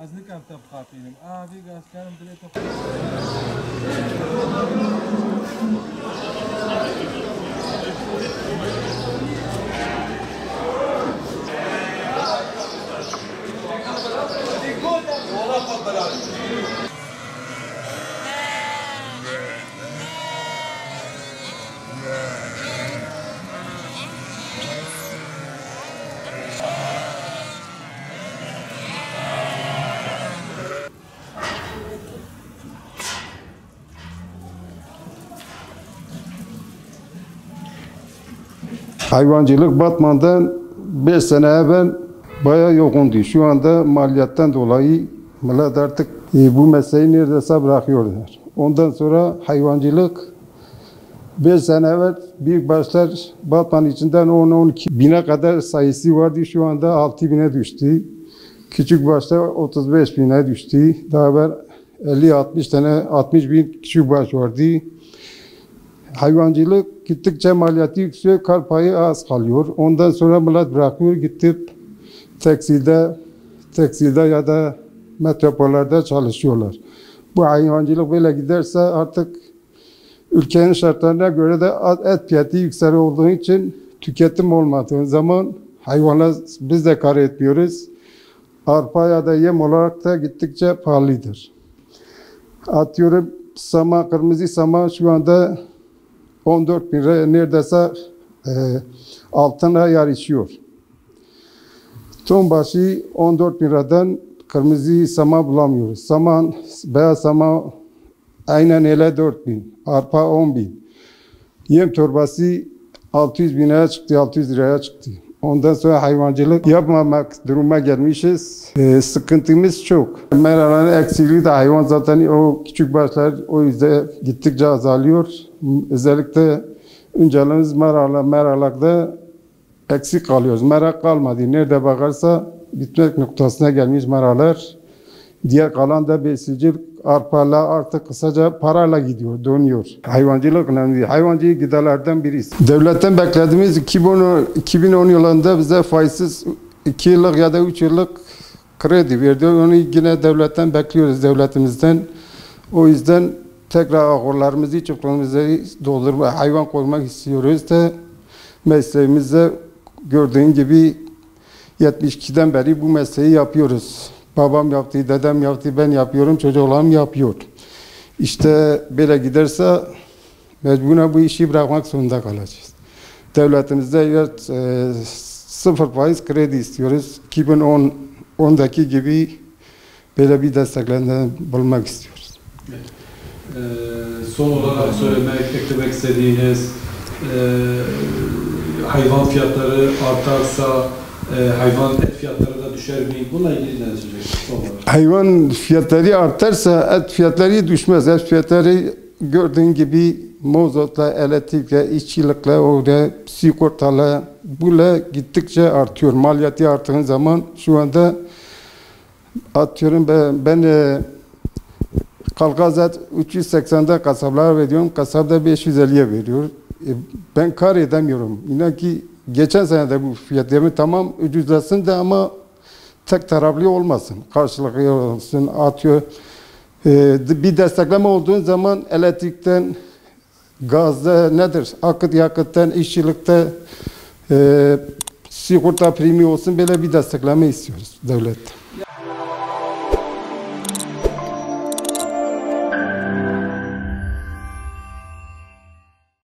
از نکم تب خاطینم ویگاس کارم دلیت Hayvancılık Batman'dan 5 sene evvel bayağı yoğundu. Şu anda maliyetten dolayı millet artık bu mesleği neredeyse bırakıyorlar. Ondan sonra hayvancılık 5 sene evvel büyük başlar Batman içinden 10-12 bine kadar sayısı vardı. Şu anda 6 bine düştü. Küçük başlar 35 bine düştü. Daha evvel 50-60 tane 60 bin küçük baş vardı. Hayvancılık gittikçe maliyeti yükseliyor, kar payı az kalıyor. Ondan sonra millet bırakıyor, gidip tekstilde ya da metropollerde çalışıyorlar. Bu hayvancılık böyle giderse artık ülkenin şartlarına göre de et fiyatı yüksek olduğu için tüketim olmadığı zaman hayvanlar biz de kar etmiyoruz. Arpa ya da yem olarak da gittikçe pahalıdır. Atıyorum sama, kırmızı sama şu anda 14 bin lira neredeyse altına yarışıyor. Ton başı 14 bin liradan kırmızı sama bulamıyoruz. Saman, beyaz sama aynen öyle 4 bin. Arpa 10 bin. Yem torbası 600 bin liraya çıktı, 600 liraya çıktı. Ondan sonra hayvancılık yapmamak duruma gelmişiz. Sıkıntımız çok. Meraların eksiliği de hayvan zaten o küçük başlar o yüzden gittikçe azalıyor. Özellikle önceliğimiz meralakta eksik kalıyoruz. Merak kalmadı. Nerede bakarsa bitmek noktasına gelmiş meralar. Diğer kalan da besicilik arpayla artık kısaca parayla gidiyor, dönüyor. Hayvancılık önemli. Hayvancılık giderlerden birisi. Devletten beklediğimiz 2010 yılında bize faizsiz 2 yıllık ya da 3 yıllık kredi verdi. Onu yine devletten bekliyoruz, devletimizden. O yüzden tekrar ahırlarımızı, çiftliğimizi doldurmak, hayvan koymak istiyoruz da mesleğimizde gördüğün gibi 72'den beri bu mesleği yapıyoruz. Babam yaptı, dedem yaptı, ben yapıyorum, çocuklarım yapıyor. İşte böyle giderse mecburen bu işi bırakmak zorunda kalacağız. Devletimizde 0 faiz kredi istiyoruz. 2010'daki gibi böyle bir desteklerini bulmak istiyoruz. Son olarak eklemek istediğiniz hayvan fiyatları artarsa hayvan et fiyatları da düşer mi? Bununla ilgili ne söyleyeceksiniz? Hayvan fiyatları artarsa et fiyatları düşmez. Et fiyatları gördüğün gibi mozotla, elektrikle, işçilikle, orada sigortalı böyle gittikçe artıyor. Maliyeti arttığın zaman şu anda atıyorum ben kalkaz et 380'de kasaplara veriyorum. Kasapta 550'ye veriyor. Ben kar edemiyorum. İnan ki geçen sene de bu fiyatlarımı tamam ucuzlasın da ama tek taraflı olmasın. Karşılıklı olsun, atıyor. Bir destekleme olduğun zaman elektrikten, gazda nedir? Akıt yakıttan, işçilikte sigorta primi olsun böyle bir destekleme istiyoruz devletten.